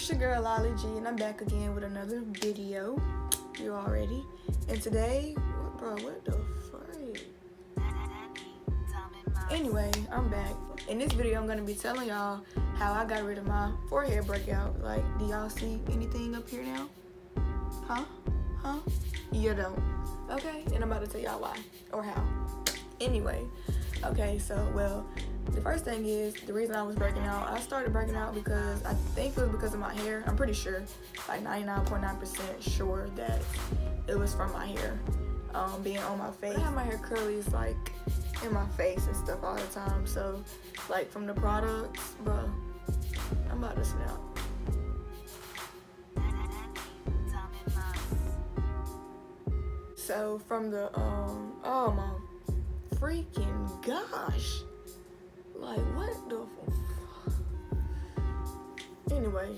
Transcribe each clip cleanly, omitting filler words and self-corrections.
It's your girl Lolly G, and I'm back again with another video. You already. And today, bro, what the freak? Anyway, I'm back. In this video, I'm gonna be telling y'all how I got rid of my forehead breakout. Like, do y'all see anything up here now? Huh? You don't. Okay, and I'm about to tell y'all why or how. Anyway, okay, so well, the first thing is the reason I was breaking out. I started breaking out because I think it was because of my hair. I'm pretty sure, like 99.9% sure that it was from my hair being on my face. I have my hair curlies like in my face and stuff all the time. So like from the products, bro, I'm about to snap. So from the oh my freaking gosh, like what the anyway,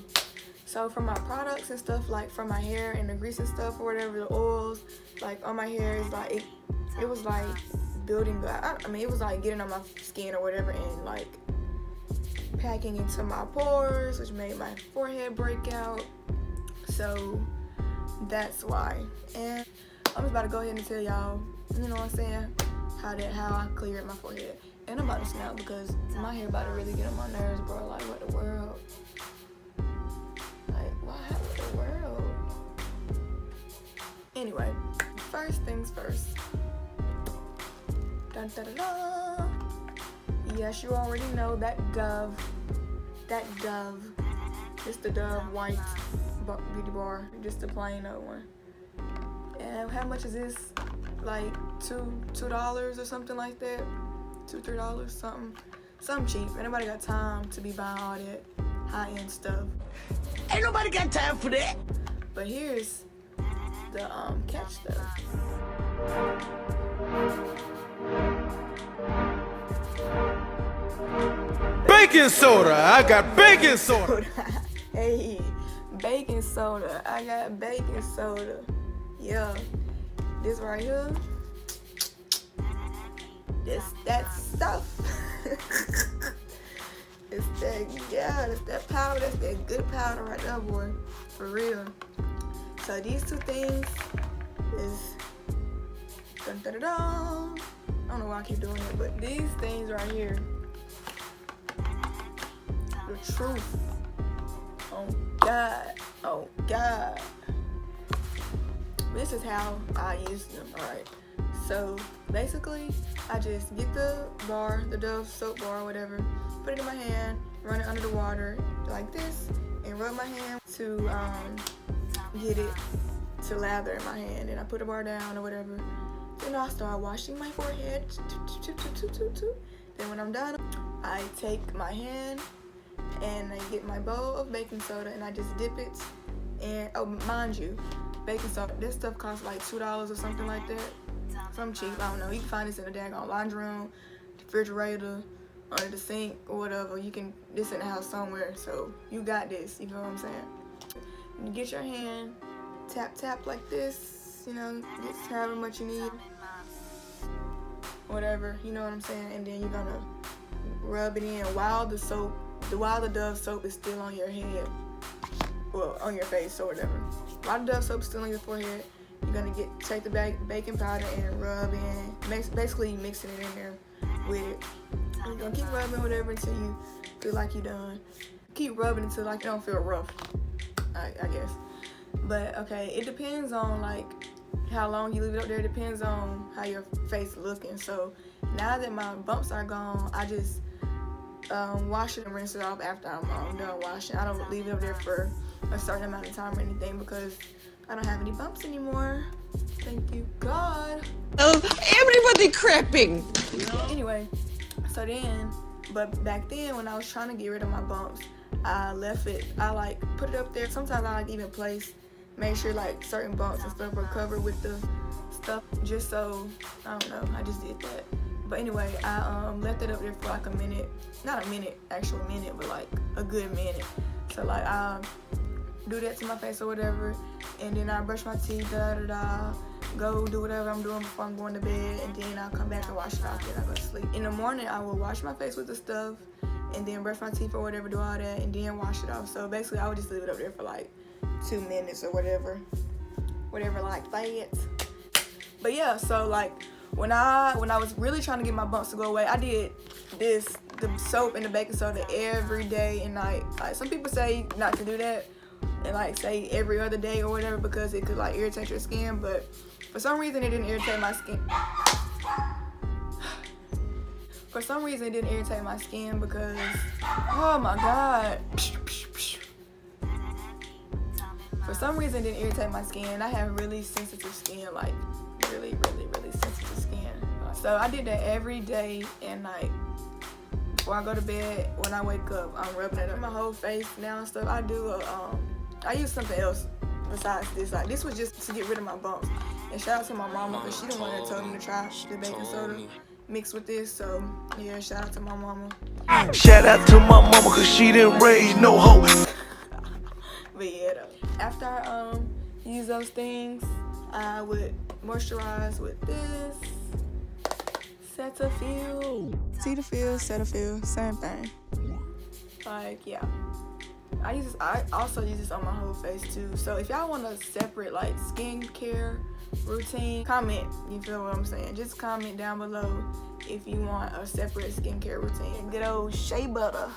so from my products and stuff, like from my hair and the grease and stuff or whatever, the oils like on my hair is like it was like building I mean it was like getting on my skin or whatever and like packing into my pores, which made my forehead break out. So that's why. And I'm just about to go ahead and tell y'all, you know what I'm saying, how I cleared my forehead. And I'm about to snap because my hair about to really get on my nerves, bro. Like, what the world? Like, what the world? Anyway, first things first. Dun, dun, dun, dun. Yes, you already know that Dove. It's the Dove white beauty bar, just the plain old one. And how much is this? Like $2 or something like that. $2-3, something cheap. Ain't nobody got time to be buying all that high-end stuff. Ain't nobody got time for that. But here's the catch though. Baking soda, I got baking soda. Hey, baking soda. I got baking soda. Yeah, this right here. That stuff. It's that powder. That's that good powder right there, boy. For real. So these two things is dun, dun, dun, dun. I don't know why I keep doing it, but these things right here, the truth. Oh God. This is how I use them. All right. So basically, I just get the bar, the Dove soap bar or whatever, put it in my hand, run it under the water like this, and rub my hand to get it to lather in my hand. And I put the bar down or whatever. Then I start washing my forehead. Then when I'm done, I take my hand and I get my bowl of baking soda and I just dip it. And oh, mind you, baking soda, this stuff costs like $2 or something like that. Some cheap, I don't know. You can find this in the daggone laundry room, refrigerator, under the sink, or whatever. You can, this in the house somewhere. So you got this, you know what I'm saying? You get your hand, tap like this, you know, get however much you need, whatever, you know what I'm saying? And then you're gonna rub it in while the Dove soap is still on your head, well, on your face or whatever. While the Dove soap is still on your forehead, you're gonna take the baking powder and rub in, basically mixing it in there with it. And you're gonna keep rubbing whatever until you feel like you're done. Keep rubbing until like you don't feel rough, I guess. But okay, it depends on like how long you leave it up there. It depends on how your face looking. So now that my bumps are gone, I just wash it and rinse it off after I'm done washing. I don't leave it up there for a certain amount of time or anything because I don't have any bumps anymore. Thank you, God. Oh, everybody crapping. Anyway, so then, but back then when I was trying to get rid of my bumps, I left it. I like put it up there. Sometimes I like even make sure like certain bumps and stuff are covered with the stuff, just so I don't know. I just did that. But anyway, I left it up there for like a minute, not a minute, actual minute, but like a good minute. So like do that to my face or whatever, and then I brush my teeth, go do whatever I'm doing before I'm going to bed, and then I'll come back and wash it off, then I go to sleep. In the morning, I will wash my face with the stuff, and then brush my teeth or whatever, do all that, and then wash it off. So basically, I would just leave it up there for like 2 minutes or whatever like that. But yeah, so like when I was really trying to get my bumps to go away, I did the soap and the baking soda every day and night. Like some people say not to do that and like say every other day or whatever because it could like irritate your skin, but for some reason it didn't irritate my skin. For some reason it didn't irritate my skin because, oh my god. For some reason it didn't irritate my skin. I have really sensitive skin, like really sensitive skin. So I did that every day and night. Before I go to bed, when I wake up, I'm rubbing it up my whole face now and stuff. I use something else besides this. Like this was just to get rid of my bumps. And shout out to my mama because she the one that told me to try the baking soda mixed with this. So yeah, shout out to my mama. Shout out to my mama because she didn't raise no hoe. But yeah, though. After I use those things, I would moisturize with this Cetaphil. Cetaphil, Cetaphil, same thing. Like yeah, I also use this on my whole face too. So if y'all want a separate like skincare routine, comment. You feel what I'm saying? Just comment down below if you want a separate skincare routine. Good old shea butter.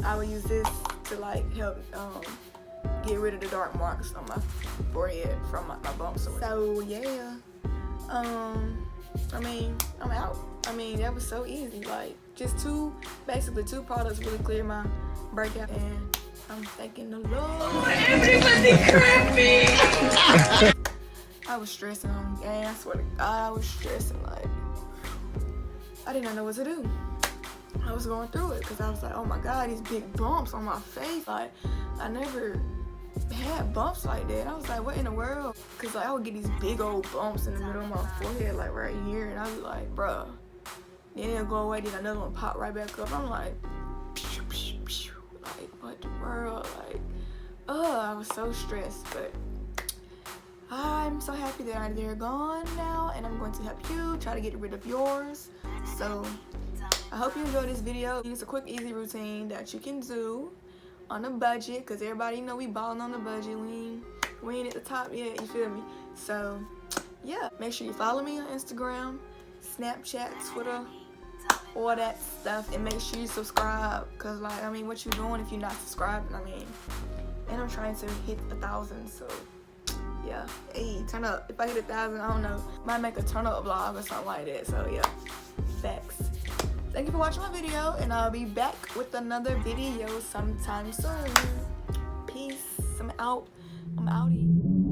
I would use this to like help get rid of the dark marks on my forehead from my bumps. So yeah, I mean, I'm out. I mean, that was so easy. Like just basically two products really cleared my breakout, and I'm thanking the Lord. Everybody crappy. I was stressing on gang. I swear to God, I was stressing. Like I did not know what to do. I was going through it because I was like, oh my God, these big bumps on my face. Like I never had bumps like that. I was like, what in the world? Because like I would get these big old bumps in the middle of my forehead, like right here, and I was like, bruh. Then it'll go away, then another one pop right back up. I'm like, like what the world? Like, I was so stressed, but I'm so happy that they're gone now, and I'm going to help you try to get rid of yours. So I hope you enjoyed this video. It's a quick, easy routine that you can do on a budget, because everybody know we balling on the budget. We ain't at the top yet, you feel me? So yeah, make sure you follow me on Instagram, Snapchat, Twitter, all that stuff, and make sure you subscribe, because like I mean, what you doing if you're not subscribing? I mean, and I'm trying to hit 1,000, so yeah. Hey, turn up. If I hit 1,000, I don't know, might make a turn up vlog or something like that. So yeah, facts. Thank you for watching my video, and I'll be back with another video sometime soon. Peace. I'm out. I'm outie.